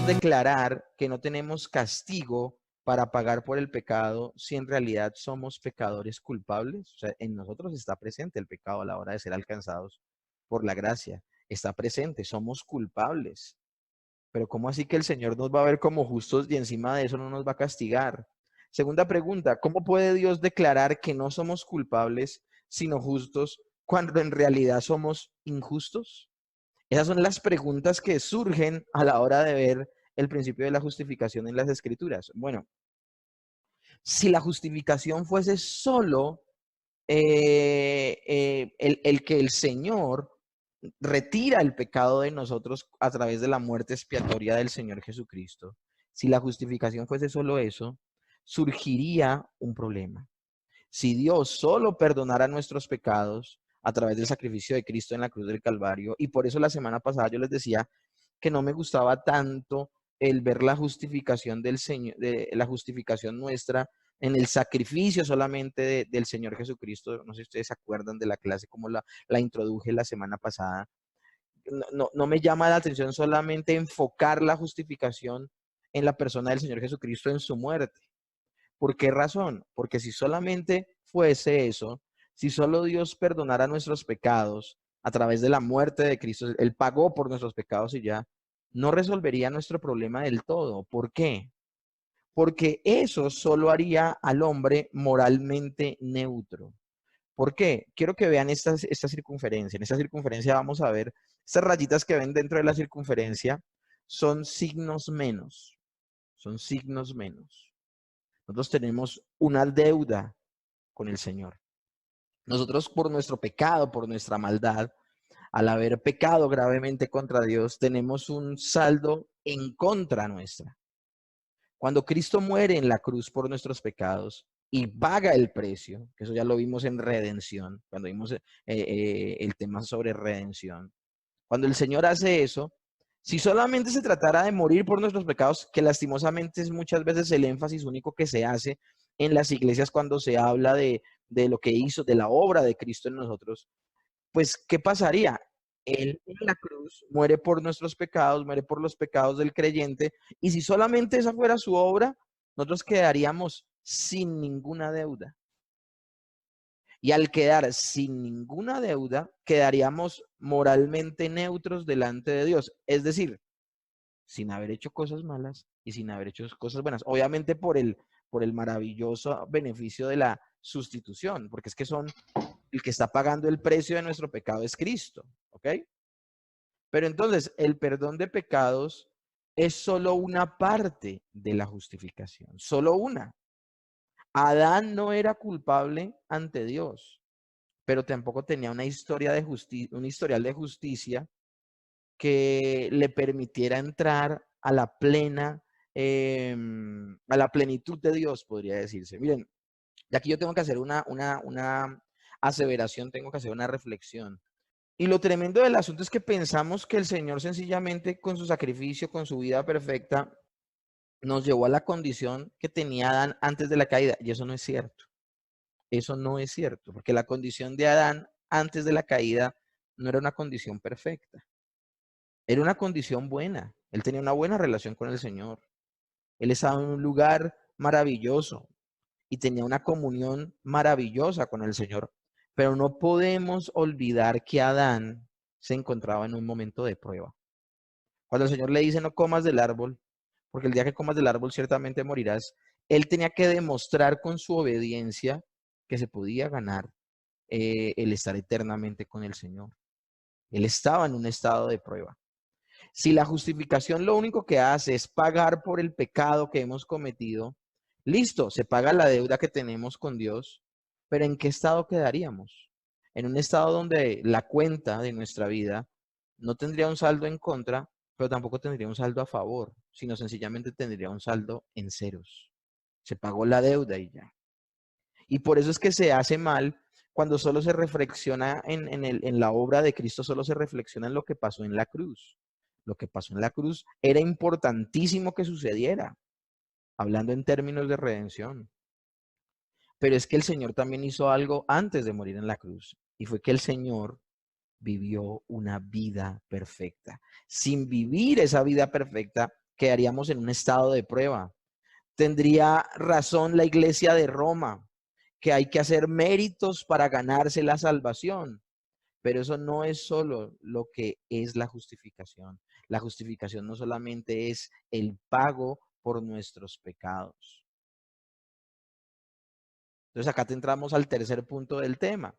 declarar que no tenemos castigo para pagar por el pecado si en realidad somos pecadores culpables? O sea, en nosotros está presente el pecado a la hora de ser alcanzados por la gracia. Está presente, somos culpables. Pero ¿cómo así que el Señor nos va a ver como justos y encima de eso no nos va a castigar? Segunda pregunta, ¿cómo puede Dios declarar que no somos culpables sino justos cuando en realidad somos injustos? Esas son las preguntas que surgen a la hora de ver el principio de la justificación en las Escrituras. Bueno, si la justificación fuese solo el que el Señor retira el pecado de nosotros a través de la muerte expiatoria del Señor Jesucristo, si la justificación fuese solo eso, surgiría un problema. Si Dios solo perdonara nuestros pecados a través del sacrificio de Cristo en la cruz del Calvario, y por eso la semana pasada yo les decía que no me gustaba tanto el ver la justificación del Señor, de la justificación nuestra en el sacrificio solamente del Señor Jesucristo. No sé si ustedes se acuerdan de la clase como la introduje la semana pasada. No me llama la atención solamente enfocar la justificación en la persona del Señor Jesucristo en su muerte. ¿Por qué razón? Porque si solamente fuese eso, si solo Dios perdonara nuestros pecados a través de la muerte de Cristo, Él pagó por nuestros pecados y ya, no resolvería nuestro problema del todo. ¿Por qué? Porque eso solo haría al hombre moralmente neutro. ¿Por qué? Quiero que vean esta circunferencia. En esta circunferencia vamos a ver, estas rayitas que ven dentro de la circunferencia son signos menos. Son signos menos. Nosotros tenemos una deuda con el Señor. Nosotros por nuestro pecado, por nuestra maldad, al haber pecado gravemente contra Dios, tenemos un saldo en contra nuestra. Cuando Cristo muere en la cruz por nuestros pecados y paga el precio, que eso ya lo vimos en redención, cuando vimos el tema sobre redención, cuando el Señor hace eso, si solamente se tratara de morir por nuestros pecados, que lastimosamente es muchas veces el énfasis único que se hace en las iglesias cuando se habla de lo que hizo, de la obra de Cristo en nosotros, pues, ¿qué pasaría? Él en la cruz muere por nuestros pecados, muere por los pecados del creyente, y si solamente esa fuera su obra, nosotros quedaríamos sin ninguna deuda. Y al quedar sin ninguna deuda, quedaríamos moralmente neutros delante de Dios. Es decir, sin haber hecho cosas malas y sin haber hecho cosas buenas. Obviamente por el maravilloso beneficio de la sustitución, porque es que el que está pagando el precio de nuestro pecado es Cristo, ¿ok? Pero entonces el perdón de pecados es solo una parte de la justificación, solo una. Adán no era culpable ante Dios, pero tampoco tenía una historia de un historial de justicia que le permitiera entrar a la plenitud de Dios, podría decirse. Miren, y aquí yo tengo que hacer una aseveración, tengo que hacer una reflexión. Y lo tremendo del asunto es que pensamos que el Señor sencillamente con su sacrificio, con su vida perfecta, nos llevó a la condición que tenía Adán antes de la caída. Y eso no es cierto. Eso no es cierto, porque la condición de Adán antes de la caída no era una condición perfecta. Era una condición buena. Él tenía una buena relación con el Señor. Él estaba en un lugar maravilloso y tenía una comunión maravillosa con el Señor. Pero no podemos olvidar que Adán se encontraba en un momento de prueba. Cuando el Señor le dice no comas del árbol, porque el día que comas del árbol ciertamente morirás, él tenía que demostrar con su obediencia que se podía ganar el estar eternamente con el Señor. Él estaba en un estado de prueba. Si la justificación lo único que hace es pagar por el pecado que hemos cometido, listo, se paga la deuda que tenemos con Dios, pero ¿en qué estado quedaríamos? En un estado donde la cuenta de nuestra vida no tendría un saldo en contra, pero tampoco tendría un saldo a favor, sino sencillamente tendría un saldo en ceros. Se pagó la deuda y ya. Y por eso es que se hace mal cuando solo se reflexiona en la obra de Cristo, solo se reflexiona en lo que pasó en la cruz. Lo que pasó en la cruz era importantísimo que sucediera, hablando en términos de redención. Pero es que el Señor también hizo algo antes de morir en la cruz, y fue que el Señor vivió una vida perfecta. Sin vivir esa vida perfecta, quedaríamos en un estado de prueba. Tendría razón la iglesia de Roma, que hay que hacer méritos para ganarse la salvación. Pero eso no es solo lo que es la justificación. La justificación no solamente es el pago por nuestros pecados. Entonces acá entramos al tercer punto del tema.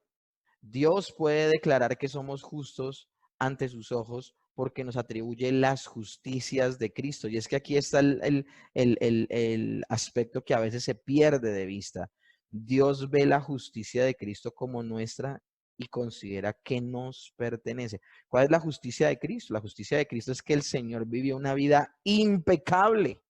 Dios puede declarar que somos justos ante sus ojos porque nos atribuye las justicias de Cristo. Y es que aquí está el aspecto que a veces se pierde de vista. Dios ve la justicia de Cristo como nuestra y considera que nos pertenece. ¿Cuál es la justicia de Cristo? La justicia de Cristo es que el Señor vivió una vida impecable.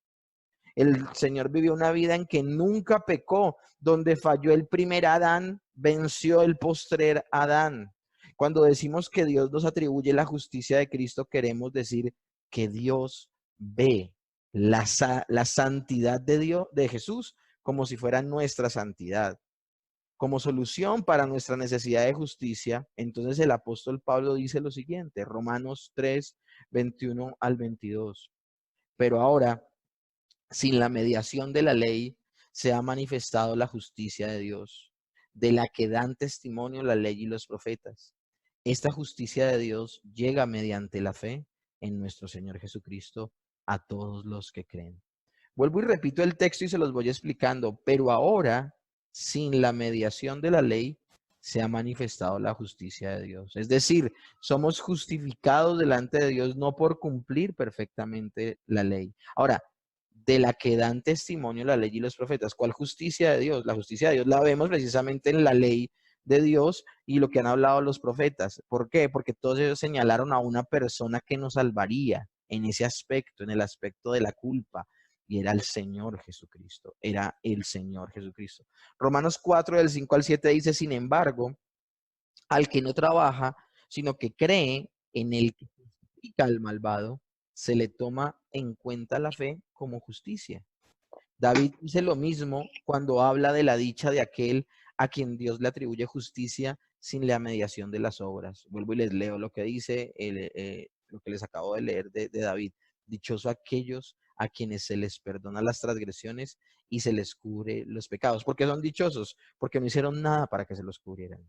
El Señor vivió una vida en que nunca pecó. Donde falló el primer Adán, venció el postrer Adán. Cuando decimos que Dios nos atribuye la justicia de Cristo, queremos decir que Dios ve la santidad de Dios, de Jesús, como si fuera nuestra santidad. Como solución para nuestra necesidad de justicia, entonces el apóstol Pablo dice lo siguiente, Romanos 3, 21 al 22. Pero ahora, sin la mediación de la ley, se ha manifestado la justicia de Dios, de la que dan testimonio la ley y los profetas. Esta justicia de Dios llega mediante la fe en nuestro Señor Jesucristo a todos los que creen. Vuelvo y repito el texto y se los voy explicando, pero ahora, sin la mediación de la ley, se ha manifestado la justicia de Dios. Es decir, somos justificados delante de Dios no por cumplir perfectamente la ley. Ahora, de la que dan testimonio la ley y los profetas. ¿Cuál justicia de Dios? La justicia de Dios la vemos precisamente en la ley de Dios y lo que han hablado los profetas. ¿Por qué? Porque todos ellos señalaron a una persona que nos salvaría en ese aspecto, en el aspecto de la culpa. Y era el Señor Jesucristo, era el Señor Jesucristo. Romanos 4, del 5 al 7 dice, sin embargo, al que no trabaja, sino que cree en el que justifica al malvado, se le toma en cuenta la fe como justicia. David dice lo mismo cuando habla de la dicha de aquel a quien Dios le atribuye justicia sin la mediación de las obras. Vuelvo y les leo lo que dice, lo que les acabo de leer de David. Dichoso aquellos a quienes se les perdona las transgresiones y se les cubre los pecados. ¿Por qué son dichosos? Porque no hicieron nada para que se los cubrieran.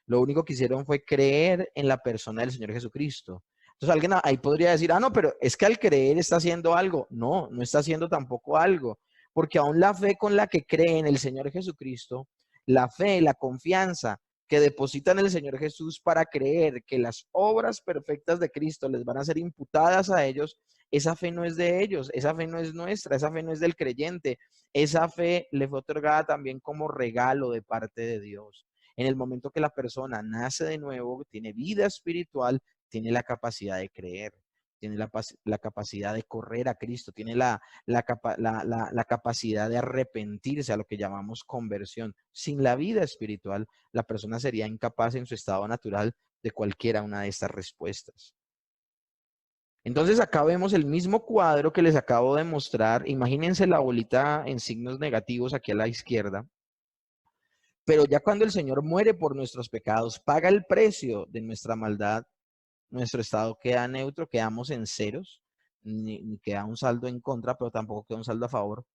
Lo único que hicieron fue creer en la persona del Señor Jesucristo. Entonces alguien ahí podría decir, no, pero es que al creer está haciendo algo. No, no está haciendo tampoco algo, porque aún la fe con la que cree en el Señor Jesucristo, la fe, la confianza que depositan en el Señor Jesús para creer que las obras perfectas de Cristo les van a ser imputadas a ellos, esa fe no es de ellos, esa fe no es nuestra, esa fe no es del creyente, esa fe le fue otorgada también como regalo de parte de Dios. En el momento que la persona nace de nuevo, tiene vida espiritual, tiene la capacidad de creer, tiene la capacidad de correr a Cristo, tiene la capacidad de arrepentirse, a lo que llamamos conversión. Sin la vida espiritual, la persona sería incapaz en su estado natural de cualquiera una de estas respuestas. Entonces acá vemos el mismo cuadro que les acabo de mostrar. Imagínense la bolita en signos negativos aquí a la izquierda. Pero ya cuando el Señor muere por nuestros pecados, paga el precio de nuestra maldad, nuestro estado queda neutro, quedamos en ceros, ni queda un saldo en contra, pero tampoco queda un saldo a favor.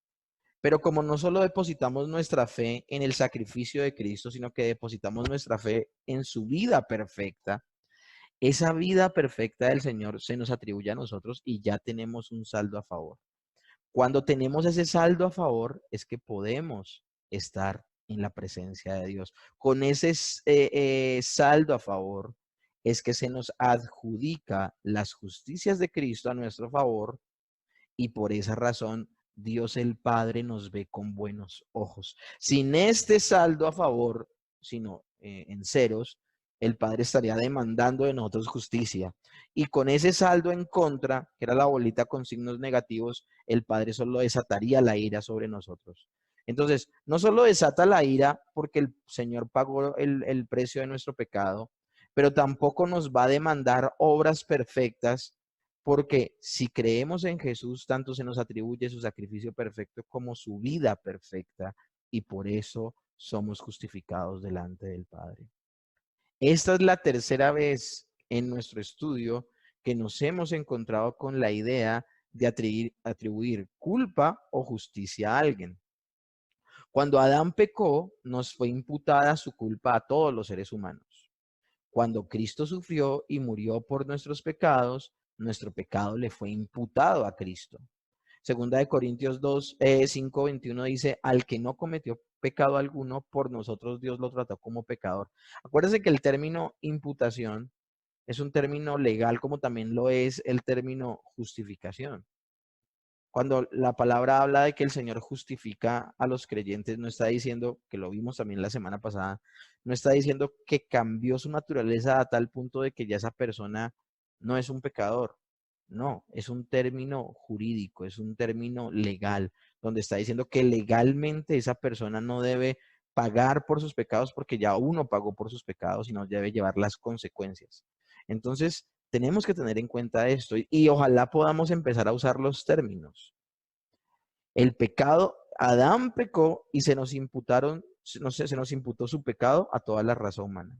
Pero como no solo depositamos nuestra fe en el sacrificio de Cristo, sino que depositamos nuestra fe en su vida perfecta, esa vida perfecta del Señor se nos atribuye a nosotros y ya tenemos un saldo a favor. Cuando tenemos ese saldo a favor es que podemos estar en la presencia de Dios. Con ese saldo a favor es que se nos adjudica las justicias de Cristo a nuestro favor y por esa razón Dios el Padre nos ve con buenos ojos. Sin este saldo a favor, sino en ceros, el Padre estaría demandando de nosotros justicia. Y con ese saldo en contra, que era la bolita con signos negativos, el Padre solo desataría la ira sobre nosotros. Entonces, no solo desata la ira porque el Señor pagó el precio de nuestro pecado, pero tampoco nos va a demandar obras perfectas porque si creemos en Jesús, tanto se nos atribuye su sacrificio perfecto como su vida perfecta, y por eso somos justificados delante del Padre. Esta es la tercera vez en nuestro estudio que nos hemos encontrado con la idea de atribuir culpa o justicia a alguien. Cuando Adán pecó, nos fue imputada su culpa a todos los seres humanos. Cuando Cristo sufrió y murió por nuestros pecados, nuestro pecado le fue imputado a Cristo. Segunda de Corintios 5:21 dice, al que no cometió pecado alguno, por nosotros Dios lo trató como pecador. Acuérdense que el término imputación es un término legal como también lo es el término justificación. Cuando la palabra habla de que el Señor justifica a los creyentes, no está diciendo, que lo vimos también la semana pasada, no está diciendo que cambió su naturaleza a tal punto de que ya esa persona no es un pecador. No, es un término jurídico, es un término legal, donde está diciendo que legalmente esa persona no debe pagar por sus pecados porque ya uno pagó por sus pecados y no debe llevar las consecuencias. Entonces, tenemos que tener en cuenta esto y ojalá podamos empezar a usar los términos. El pecado, Adán pecó y se nos imputaron, no sé, se nos imputó su pecado a toda la raza humana.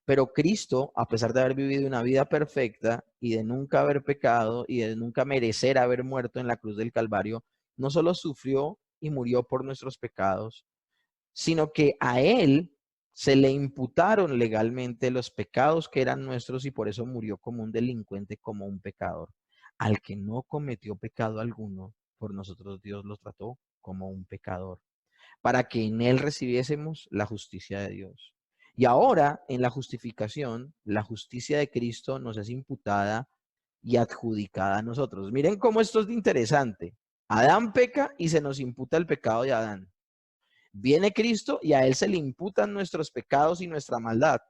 Pero Cristo, a pesar de haber vivido una vida perfecta y de nunca haber pecado y de nunca merecer haber muerto en la cruz del Calvario, no solo sufrió y murió por nuestros pecados, sino que a él se le imputaron legalmente los pecados que eran nuestros y por eso murió como un delincuente, como un pecador. Al que no cometió pecado alguno, por nosotros Dios lo trató como un pecador, para que en él recibiésemos la justicia de Dios. Y ahora, en la justificación, la justicia de Cristo nos es imputada y adjudicada a nosotros. Miren cómo esto es interesante. Adán peca y se nos imputa el pecado de Adán. Viene Cristo y a él se le imputan nuestros pecados y nuestra maldad.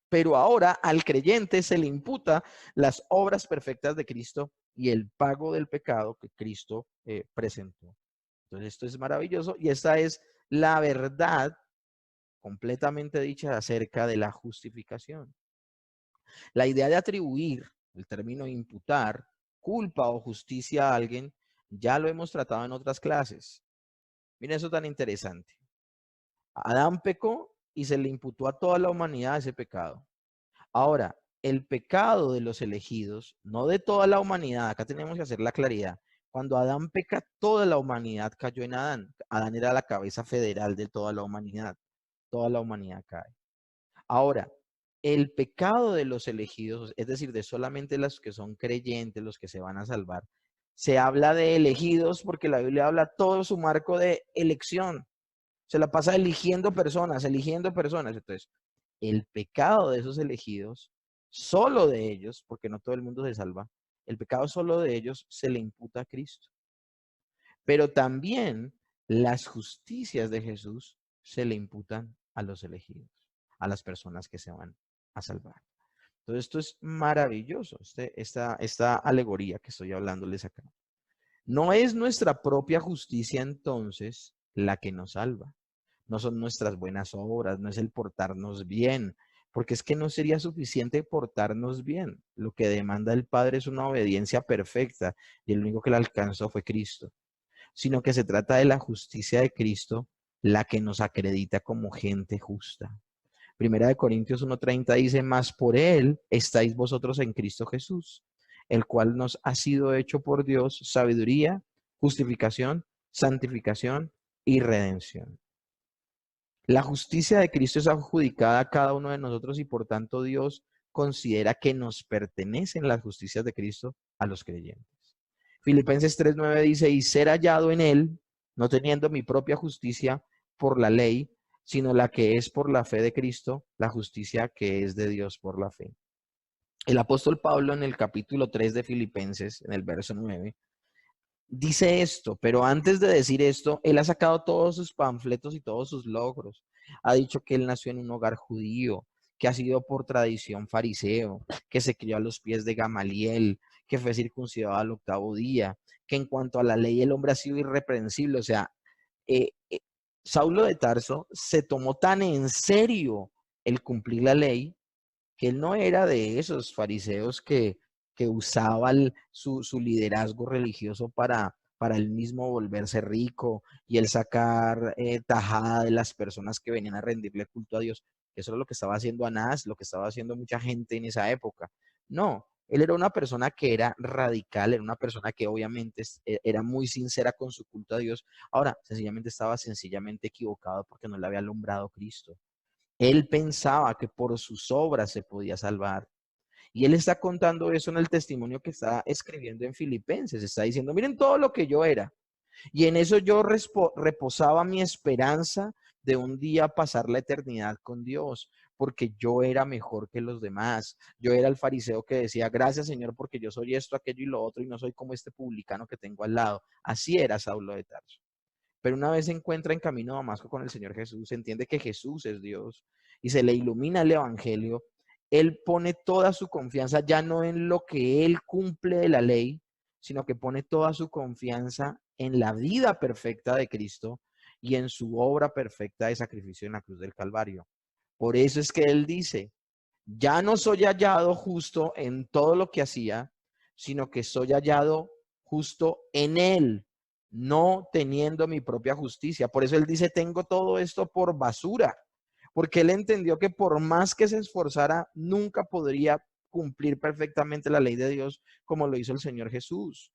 Pero ahora al creyente se le imputa las obras perfectas de Cristo y el pago del pecado que Cristo presentó. Entonces esto es maravilloso y esta es la verdad completamente dicha acerca de la justificación. La idea de atribuir, el término imputar, culpa o justicia a alguien, ya lo hemos tratado en otras clases. Miren eso tan interesante. Adán pecó y se le imputó a toda la humanidad ese pecado. Ahora, el pecado de los elegidos, no de toda la humanidad, acá tenemos que hacer la claridad. Cuando Adán peca, toda la humanidad cayó en Adán. Adán era la cabeza federal de toda la humanidad cae. Ahora, el pecado de los elegidos, es decir, de solamente los que son creyentes, los que se van a salvar, se habla de elegidos porque la Biblia habla todo su marco de elección. Se la pasa eligiendo personas, eligiendo personas. Entonces, el pecado de esos elegidos, solo de ellos, porque no todo el mundo se salva, el pecado solo de ellos se le imputa a Cristo. Pero también las justicias de Jesús se le imputan a los elegidos, a las personas que se van a salvar. Entonces, esto es maravilloso, esta alegoría que estoy hablándoles acá. No es nuestra propia justicia entonces la que nos salva. No son nuestras buenas obras, no es el portarnos bien, porque es que no sería suficiente portarnos bien. Lo que demanda el Padre es una obediencia perfecta y el único que la alcanzó fue Cristo, sino que se trata de la justicia de Cristo, la que nos acredita como gente justa. Primera de Corintios 1:30 dice, mas por él estáis vosotros en Cristo Jesús, el cual nos ha sido hecho por Dios sabiduría, justificación, santificación y redención. La justicia de Cristo es adjudicada a cada uno de nosotros y por tanto Dios considera que nos pertenecen las justicias de Cristo a los creyentes. Filipenses 3:9 dice, y ser hallado en él, no teniendo mi propia justicia por la ley, sino la que es por la fe de Cristo, la justicia que es de Dios por la fe. El apóstol Pablo en el capítulo 3 de Filipenses, en el verso 9, dice esto, pero antes de decir esto, él ha sacado todos sus panfletos y todos sus logros. Ha dicho que él nació en un hogar judío, que ha sido por tradición fariseo, que se crió a los pies de Gamaliel, que fue circuncidado al octavo día, que en cuanto a la ley el hombre ha sido irreprensible. O sea, eh, eh, Saulo de Tarso se tomó tan en serio el cumplir la ley que él no era de esos fariseos que usaba su liderazgo religioso para él mismo volverse rico y el sacar tajada de las personas que venían a rendirle culto a Dios. Eso es lo que estaba haciendo Anás, lo que estaba haciendo mucha gente en esa época. No, Él era una persona que era radical, era una persona que obviamente era muy sincera con su culto a Dios. Ahora, sencillamente estaba sencillamente equivocado porque no le había alumbrado Cristo. Él pensaba que por sus obras se podía salvar. Y él está contando eso en el testimonio que está escribiendo en Filipenses. Está diciendo, miren todo lo que yo era. Y en eso yo reposaba mi esperanza de un día pasar la eternidad con Dios, porque yo era mejor que los demás. Yo era el fariseo que decía, gracias Señor, porque yo soy esto, aquello y lo otro, y no soy como este publicano que tengo al lado. Así era Saulo de Tarso. Pero una vez se encuentra en camino a Damasco con el Señor Jesús, entiende que Jesús es Dios y se le ilumina el Evangelio. Él pone toda su confianza ya no en lo que él cumple de la ley, sino que pone toda su confianza en la vida perfecta de Cristo y en su obra perfecta de sacrificio en la cruz del Calvario. Por eso es que él dice, ya no soy hallado justo en todo lo que hacía, sino que soy hallado justo en él, no teniendo mi propia justicia. Por eso él dice, tengo todo esto por basura, porque él entendió que por más que se esforzara, nunca podría cumplir perfectamente la ley de Dios como lo hizo el Señor Jesús.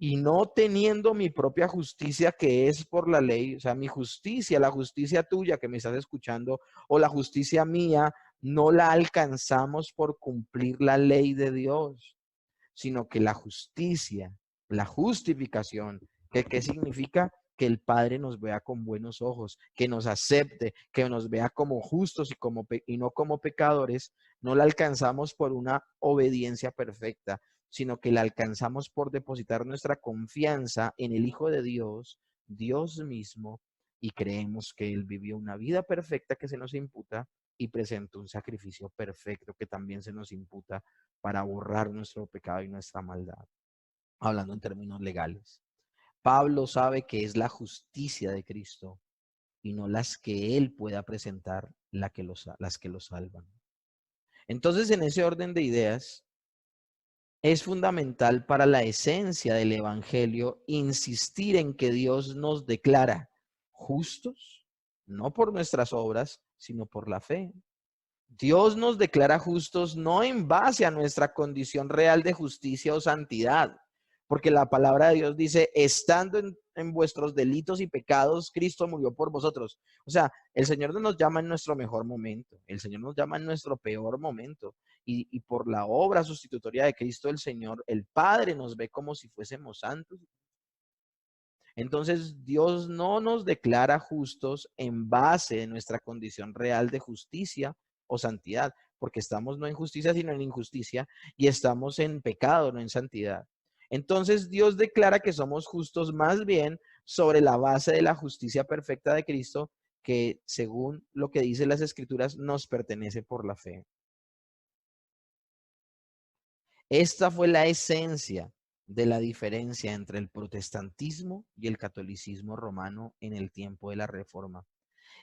Y no teniendo mi propia justicia que es por la ley, o sea, mi justicia, la justicia tuya que me estás escuchando, o la justicia mía, no la alcanzamos por cumplir la ley de Dios, sino que la justicia, la justificación, ¿qué significa? Que el Padre nos vea con buenos ojos, que nos acepte, que nos vea como justos y no como pecadores, no la alcanzamos por una obediencia perfecta, sino que la alcanzamos por depositar nuestra confianza en el Hijo de Dios, Dios mismo, y creemos que Él vivió una vida perfecta que se nos imputa y presentó un sacrificio perfecto que también se nos imputa para borrar nuestro pecado y nuestra maldad, hablando en términos legales. Pablo sabe que es la justicia de Cristo y no las que él pueda presentar las que lo salvan. Entonces, en ese orden de ideas, es fundamental para la esencia del Evangelio insistir en que Dios nos declara justos, no por nuestras obras, sino por la fe. Dios nos declara justos no en base a nuestra condición real de justicia o santidad, porque la palabra de Dios dice, estando en vuestros delitos y pecados, Cristo murió por vosotros. O sea, el Señor no nos llama en nuestro mejor momento, el Señor nos llama en nuestro peor momento. Y por la obra sustitutoria de Cristo, el Señor, el Padre, nos ve como si fuésemos santos. Entonces, Dios no nos declara justos en base a nuestra condición real de justicia o santidad, porque estamos no en justicia, sino en injusticia, y estamos en pecado, no en santidad. Entonces, Dios declara que somos justos más bien sobre la base de la justicia perfecta de Cristo, que según lo que dicen las Escrituras, nos pertenece por la fe. Esta fue la esencia de la diferencia entre el protestantismo y el catolicismo romano en el tiempo de la Reforma.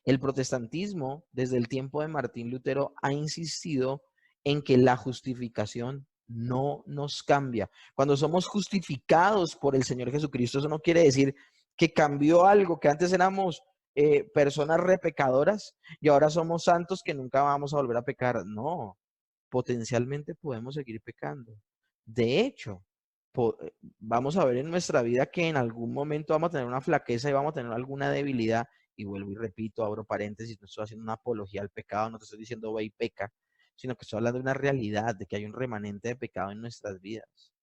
El protestantismo, desde el tiempo de Martín Lutero, ha insistido en que la justificación no nos cambia. Cuando somos justificados por el Señor Jesucristo, eso no quiere decir que cambió algo, que antes éramos personas repecadoras y ahora somos santos que nunca vamos a volver a pecar. No, potencialmente podemos seguir pecando. De hecho, vamos a ver en nuestra vida que en algún momento vamos a tener una flaqueza y vamos a tener alguna debilidad. Y vuelvo y repito, abro paréntesis, no estoy haciendo una apología al pecado, no te estoy diciendo ve y peca, sino que estoy hablando de una realidad, de que hay un remanente de pecado en nuestras vidas.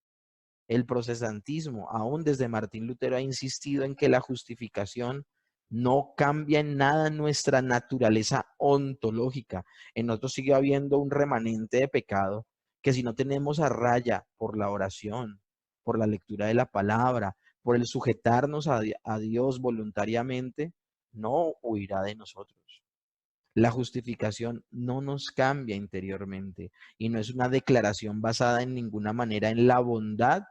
El protestantismo, aún desde Martín Lutero, ha insistido en que la justificación no cambia en nada nuestra naturaleza ontológica. En nosotros sigue habiendo un remanente de pecado que si no tenemos a raya por la oración, por la lectura de la palabra, por el sujetarnos a Dios voluntariamente, no huirá de nosotros. La justificación no nos cambia interiormente y no es una declaración basada en ninguna manera en la bondad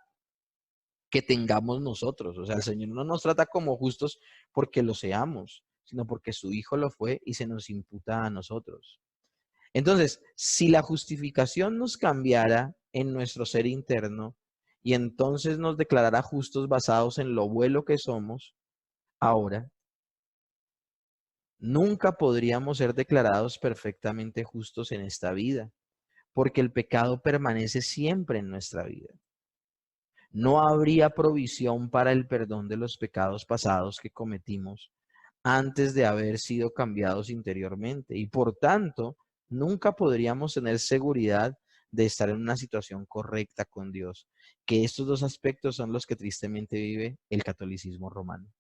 que tengamos nosotros. O sea, el Señor no nos trata como justos porque lo seamos, sino porque su Hijo lo fue y se nos imputa a nosotros. Entonces, si la justificación nos cambiara en nuestro ser interno y entonces nos declarara justos basados en lo bueno que somos, ahora nunca podríamos ser declarados perfectamente justos en esta vida, porque el pecado permanece siempre en nuestra vida. No habría provisión para el perdón de los pecados pasados que cometimos antes de haber sido cambiados interiormente y por tanto nunca podríamos tener seguridad de estar en una situación correcta con Dios, que estos dos aspectos son los que tristemente vive el catolicismo romano.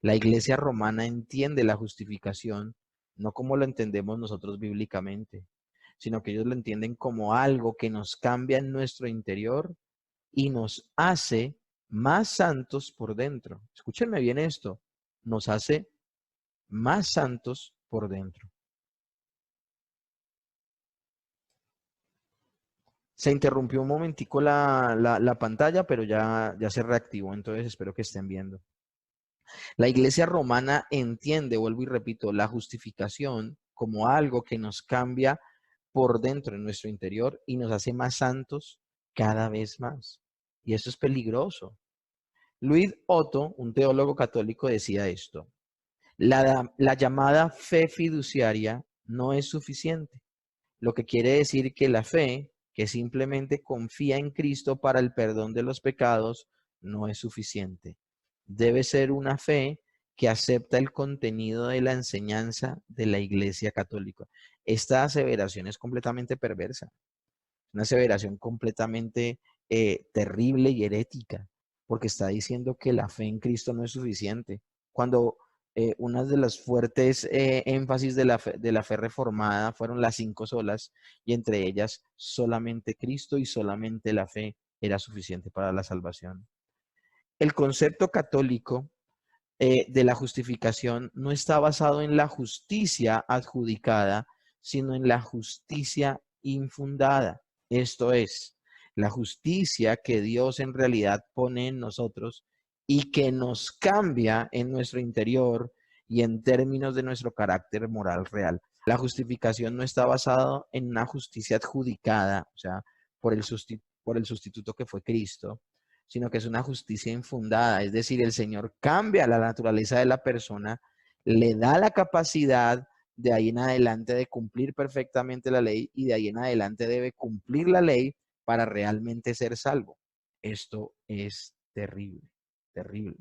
La Iglesia romana entiende la justificación no como lo entendemos nosotros bíblicamente, sino que ellos lo entienden como algo que nos cambia en nuestro interior y nos hace más santos por dentro. Escúchenme bien esto, nos hace más santos por dentro. Se interrumpió un momentico la pantalla, pero ya se reactivó, entonces espero que estén viendo. La Iglesia romana entiende, vuelvo y repito, la justificación como algo que nos cambia por dentro en nuestro interior y nos hace más santos cada vez más. Y eso es peligroso. Luis Otto, un teólogo católico, decía esto: la llamada fe fiduciaria no es suficiente, lo que quiere decir que la fe, que simplemente confía en Cristo para el perdón de los pecados, no es suficiente. Debe ser una fe que acepta el contenido de la enseñanza de la Iglesia Católica. Esta aseveración es completamente perversa, una aseveración completamente terrible y herética, porque está diciendo que la fe en Cristo no es suficiente. Cuando una de las fuertes énfasis de la fe reformada fueron las 5 solas, y entre ellas solamente Cristo y solamente la fe era suficiente para la salvación. El concepto católico de la justificación no está basado en la justicia adjudicada, sino en la justicia infundada. Esto es, la justicia que Dios en realidad pone en nosotros y que nos cambia en nuestro interior y en términos de nuestro carácter moral real. La justificación no está basada en una justicia adjudicada, o sea, por el sustituto que fue Cristo, sino que es una justicia infundada. Es decir, el Señor cambia la naturaleza de la persona, le da la capacidad de ahí en adelante de cumplir perfectamente la ley y de ahí en adelante debe cumplir la ley para realmente ser salvo. Esto es terrible, terrible.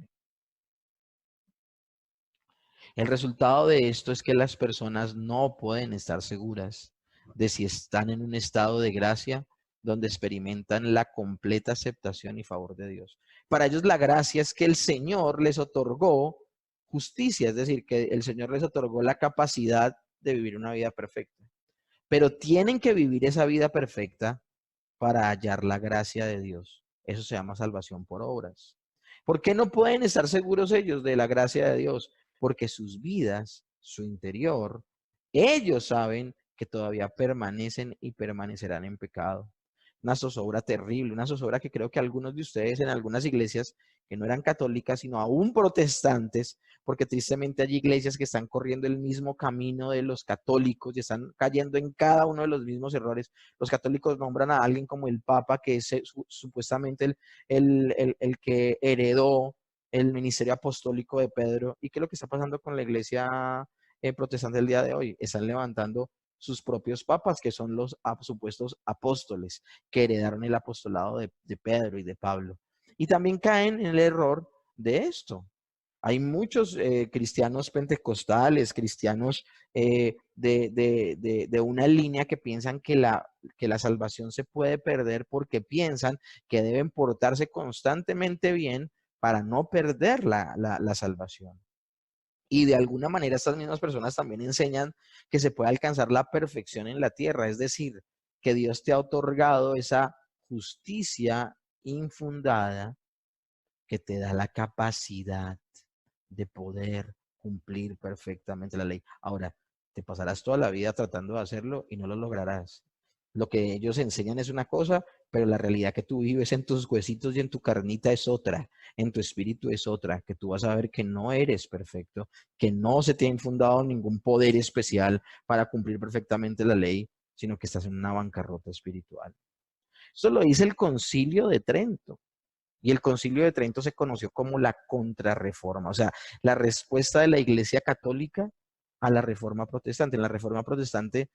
El resultado de esto es que las personas no pueden estar seguras de si están en un estado de gracia donde experimentan la completa aceptación y favor de Dios. Para ellos la gracia es que el Señor les otorgó justicia, es decir, que el Señor les otorgó la capacidad de vivir una vida perfecta. Pero tienen que vivir esa vida perfecta para hallar la gracia de Dios. Eso se llama salvación por obras. ¿Por qué no pueden estar seguros ellos de la gracia de Dios? Porque sus vidas, su interior, ellos saben que todavía permanecen y permanecerán en pecado. Una zozobra terrible, una zozobra que creo que algunos de ustedes en algunas iglesias que no eran católicas, sino aún protestantes, porque tristemente hay iglesias que están corriendo el mismo camino de los católicos y están cayendo en cada uno de los mismos errores. Los católicos nombran a alguien como el Papa, que es supuestamente el que heredó el ministerio apostólico de Pedro. ¿Y qué es lo que está pasando con la iglesia protestante del día de hoy? Están levantando sus propios papas, que son los supuestos apóstoles que heredaron el apostolado de Pedro y de Pablo. Y también caen en el error de esto. Hay muchos cristianos pentecostales, cristianos de una línea que piensan que la salvación se puede perder porque piensan que deben portarse constantemente bien para no perder la salvación. Y de alguna manera estas mismas personas también enseñan que se puede alcanzar la perfección en la tierra, es decir, que Dios te ha otorgado esa justicia infundada que te da la capacidad de poder cumplir perfectamente la ley. Ahora, te pasarás toda la vida tratando de hacerlo y no lo lograrás. Lo que ellos enseñan es una cosa, pero la realidad que tú vives en tus huesitos y en tu carnita es otra, en tu espíritu es otra, que tú vas a ver que no eres perfecto, que no se te ha infundado ningún poder especial para cumplir perfectamente la ley, sino que estás en una bancarrota espiritual. Eso lo dice el Concilio de Trento. Y el Concilio de Trento se conoció como la Contrarreforma, o sea, la respuesta de la Iglesia Católica a la Reforma Protestante. En la Reforma Protestante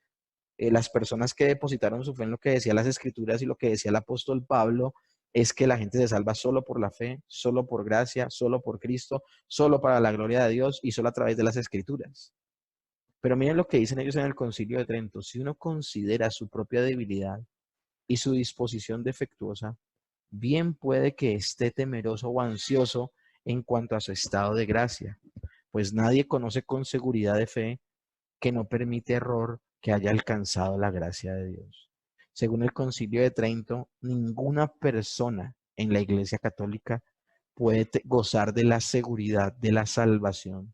las personas que depositaron su fe en lo que decía las Escrituras y lo que decía el apóstol Pablo, es que la gente se salva solo por la fe, solo por gracia, solo por Cristo, solo para la gloria de Dios y solo a través de las Escrituras. Pero miren lo que dicen ellos en el Concilio de Trento. Si uno considera su propia debilidad y su disposición defectuosa, bien puede que esté temeroso o ansioso en cuanto a su estado de gracia, pues nadie conoce con seguridad de fe que no permite error que haya alcanzado la gracia de Dios. Según el Concilio de Trento, ninguna persona en la Iglesia Católica puede gozar de la seguridad de la salvación,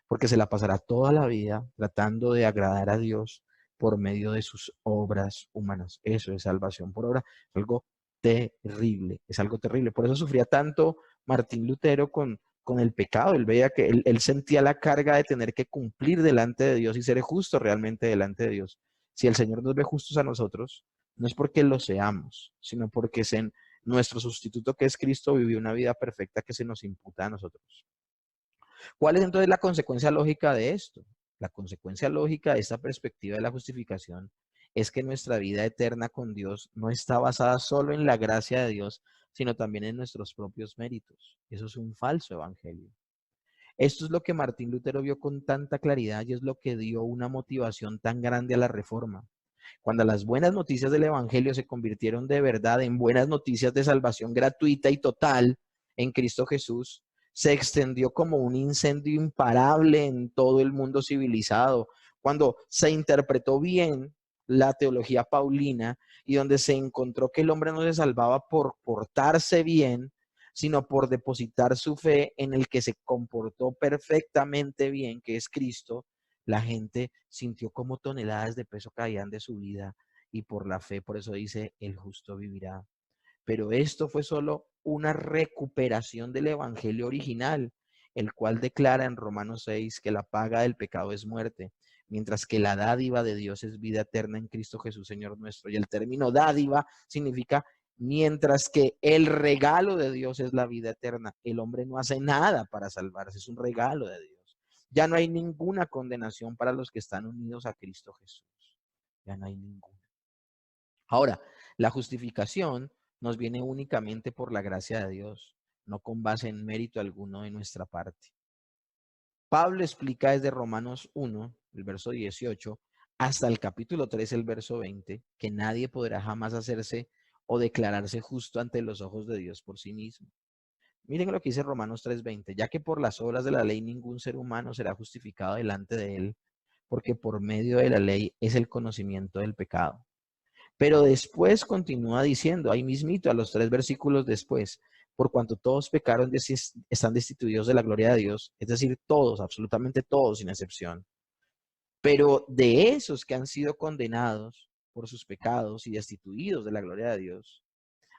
porque se la pasará toda la vida tratando de agradar a Dios por medio de sus obras humanas. Eso es salvación por obra, es algo terrible, es algo terrible. Por eso sufría tanto Martín Lutero con el pecado. Él veía que él sentía la carga de tener que cumplir delante de Dios y ser justo realmente delante de Dios. Si el Señor nos ve justos a nosotros, no es porque lo seamos, sino porque nuestro sustituto que es Cristo vivió una vida perfecta que se nos imputa a nosotros. ¿Cuál es entonces la consecuencia lógica de esto? La consecuencia lógica de esta perspectiva de la justificación es que nuestra vida eterna con Dios no está basada solo en la gracia de Dios, sino también en nuestros propios méritos. Eso es un falso evangelio. Esto es lo que Martín Lutero vio con tanta claridad y es lo que dio una motivación tan grande a la reforma. Cuando las buenas noticias del evangelio se convirtieron de verdad en buenas noticias de salvación gratuita y total en Cristo Jesús, se extendió como un incendio imparable en todo el mundo civilizado. Cuando se interpretó bien la teología paulina y donde se encontró que el hombre no se salvaba por portarse bien, sino por depositar su fe en el que se comportó perfectamente bien, que es Cristo, la gente sintió como toneladas de peso caían de su vida y por la fe, por eso dice, el justo vivirá. Pero esto fue solo una recuperación del evangelio original, el cual declara en Romanos 6 que la paga del pecado es muerte, mientras que la dádiva de Dios es vida eterna en Cristo Jesús, Señor nuestro. Y el término dádiva significa mientras que el regalo de Dios es la vida eterna. El hombre no hace nada para salvarse, es un regalo de Dios. Ya no hay ninguna condenación para los que están unidos a Cristo Jesús. Ya no hay ninguna. Ahora, la justificación nos viene únicamente por la gracia de Dios, no con base en mérito alguno de nuestra parte. Pablo explica desde Romanos 1, el verso 18, hasta el capítulo 3, el verso 20, que nadie podrá jamás hacerse o declararse justo ante los ojos de Dios por sí mismo. Miren lo que dice Romanos 3:20, ya que por las obras de la ley ningún ser humano será justificado delante de él, porque por medio de la ley es el conocimiento del pecado. Pero después continúa diciendo, ahí mismito, a los 3 versículos después, por cuanto todos pecaron, están destituidos de la gloria de Dios, es decir, todos, absolutamente todos, sin excepción. Pero de esos que han sido condenados por sus pecados y destituidos de la gloria de Dios,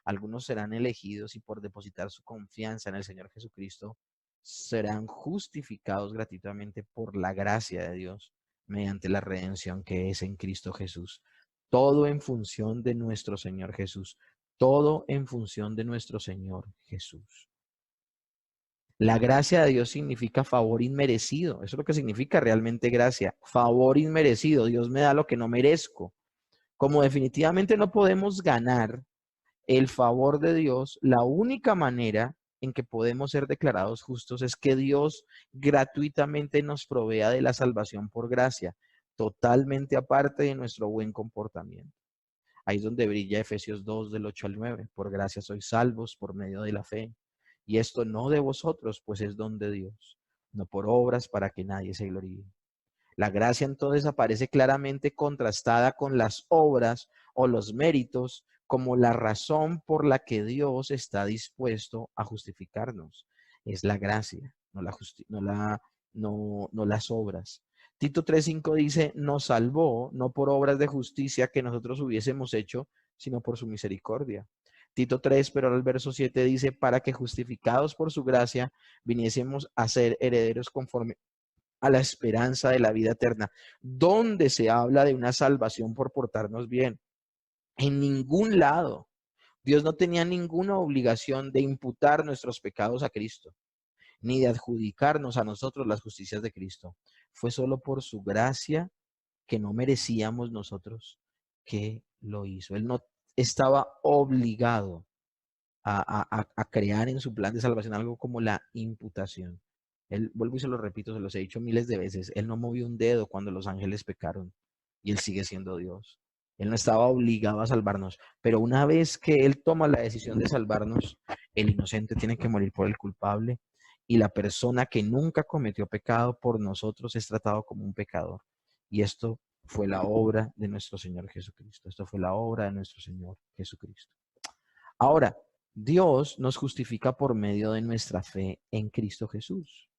algunos serán elegidos y por depositar su confianza en el Señor Jesucristo, serán justificados gratuitamente por la gracia de Dios mediante la redención que es en Cristo Jesús. Todo en función de nuestro Señor Jesús. Todo en función de nuestro Señor Jesús. La gracia de Dios significa favor inmerecido. Eso es lo que significa realmente gracia. Favor inmerecido. Dios me da lo que no merezco. Como definitivamente no podemos ganar el favor de Dios, la única manera en que podemos ser declarados justos es que Dios gratuitamente nos provea de la salvación por gracia, totalmente aparte de nuestro buen comportamiento. Ahí es donde brilla Efesios 2 del 8 al 9. Por gracia sois salvos por medio de la fe. Y esto no de vosotros, pues es don de Dios, no por obras para que nadie se gloríe. La gracia entonces aparece claramente contrastada con las obras o los méritos como la razón por la que Dios está dispuesto a justificarnos. Es la gracia, no las obras. Tito 3:5 dice, nos salvó no por obras de justicia que nosotros hubiésemos hecho, sino por su misericordia. Tito 3, pero al verso 7 dice, para que justificados por su gracia viniésemos a ser herederos conforme a la esperanza de la vida eterna, donde se habla de una salvación por portarnos bien. En ningún lado. Dios no tenía ninguna obligación de imputar nuestros pecados a Cristo, ni de adjudicarnos a nosotros las justicias de Cristo. Fue solo por su gracia que no merecíamos nosotros, que lo hizo. Él no estaba obligado a crear en su plan de salvación algo como la imputación. Él, vuelvo y se lo repito, se los he dicho miles de veces, él no movió un dedo cuando los ángeles pecaron y él sigue siendo Dios. Él no estaba obligado a salvarnos, pero una vez que él toma la decisión de salvarnos, el inocente tiene que morir por el culpable y la persona que nunca cometió pecado por nosotros es tratado como un pecador. Y esto fue la obra de nuestro Señor Jesucristo. Esto fue la obra de nuestro Señor Jesucristo. Ahora, Dios nos justifica por medio de nuestra fe en Cristo Jesús.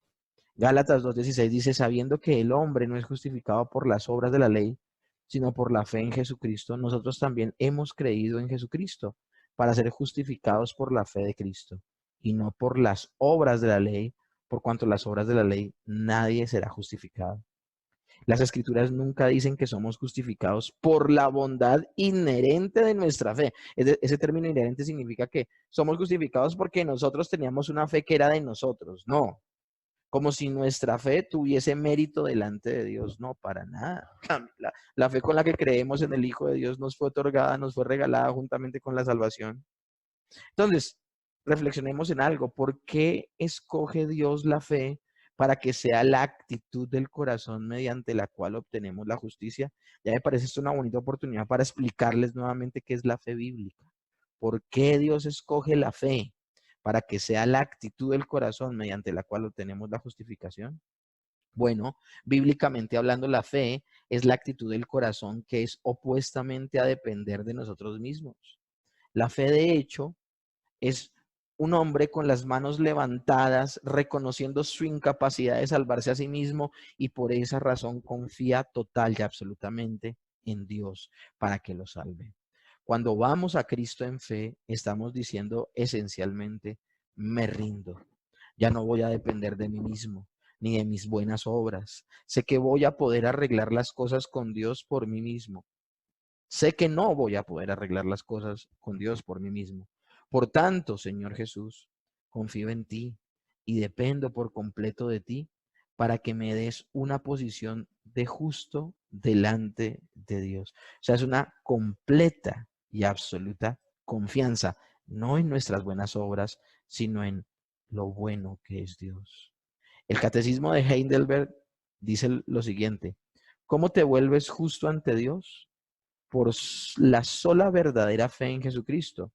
Gálatas 2:16 dice, sabiendo que el hombre no es justificado por las obras de la ley, sino por la fe en Jesucristo, nosotros también hemos creído en Jesucristo para ser justificados por la fe de Cristo y no por las obras de la ley, por cuanto las obras de la ley nadie será justificado. Las escrituras nunca dicen que somos justificados por la bondad inherente de nuestra fe. Ese término inherente significa que somos justificados porque nosotros teníamos una fe que era de nosotros. No, como si nuestra fe tuviese mérito delante de Dios. No, para nada. La fe con la que creemos en el Hijo de Dios nos fue otorgada, nos fue regalada juntamente con la salvación. Entonces, reflexionemos en algo. ¿Por qué escoge Dios la fe para que sea la actitud del corazón mediante la cual obtenemos la justicia? Ya me parece esto una bonita oportunidad para explicarles nuevamente qué es la fe bíblica. ¿Por qué Dios escoge la fe para que sea la actitud del corazón mediante la cual obtenemos la justificación? Bueno, bíblicamente hablando, la fe es la actitud del corazón que es opuestamente a depender de nosotros mismos. La fe, de hecho, es un hombre con las manos levantadas, reconociendo su incapacidad de salvarse a sí mismo y por esa razón confía total y absolutamente en Dios para que lo salve. Cuando vamos a Cristo en fe, estamos diciendo esencialmente, me rindo. Ya no voy a depender de mí mismo ni de mis buenas obras. Sé que voy a poder arreglar las cosas con Dios por mí mismo. Sé que no voy a poder arreglar las cosas con Dios por mí mismo. Por tanto, Señor Jesús, confío en ti y dependo por completo de ti para que me des una posición de justo delante de Dios. O sea, es una completa y absoluta confianza, no en nuestras buenas obras, sino en lo bueno que es Dios. El Catecismo de Heidelberg dice lo siguiente: ¿cómo te vuelves justo ante Dios? Por la sola verdadera fe en Jesucristo,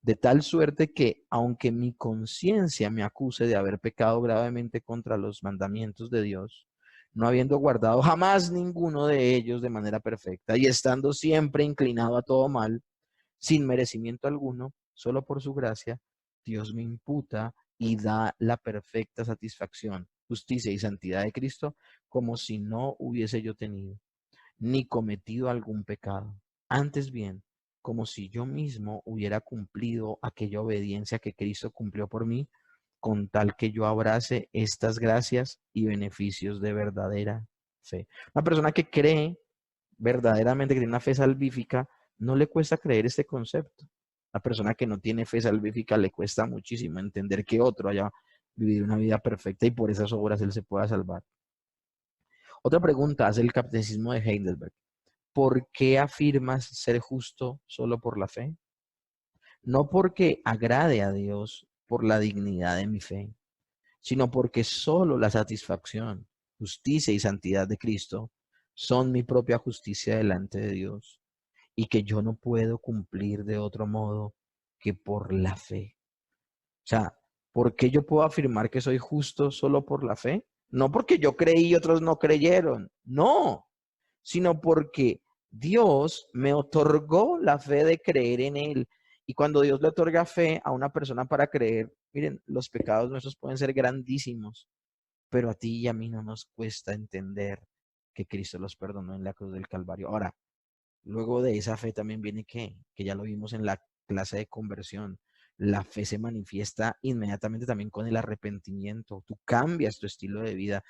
de tal suerte que, aunque mi conciencia me acuse de haber pecado gravemente contra los mandamientos de Dios, no habiendo guardado jamás ninguno de ellos de manera perfecta y estando siempre inclinado a todo mal, sin merecimiento alguno, solo por su gracia, Dios me imputa y da la perfecta satisfacción, justicia y santidad de Cristo, como si no hubiese yo tenido ni cometido algún pecado. Antes bien, como si yo mismo hubiera cumplido aquella obediencia que Cristo cumplió por mí, con tal que yo abrace estas gracias y beneficios de verdadera fe. Una persona que cree verdaderamente, que tiene una fe salvífica, no le cuesta creer este concepto. La persona que no tiene fe salvífica le cuesta muchísimo entender que otro haya vivido una vida perfecta y por esas obras él se pueda salvar. Otra pregunta hace el Catecismo de Heidelberg. ¿Por qué afirmas ser justo solo por la fe? No porque agrade a Dios por la dignidad de mi fe, sino porque solo la satisfacción, justicia y santidad de Cristo son mi propia justicia delante de Dios y que yo no puedo cumplir de otro modo que por la fe. O sea, ¿por qué yo puedo afirmar que soy justo solo por la fe? No porque yo creí y otros no creyeron, no, sino porque Dios me otorgó la fe de creer en Él. Y cuando Dios le otorga fe a una persona para creer, miren, los pecados nuestros pueden ser grandísimos, pero a ti y a mí no nos cuesta entender que Cristo los perdonó en la cruz del Calvario. Ahora, luego de esa fe también viene que ya lo vimos en la clase de conversión. La fe se manifiesta inmediatamente también con el arrepentimiento. Tú cambias tu estilo de vida.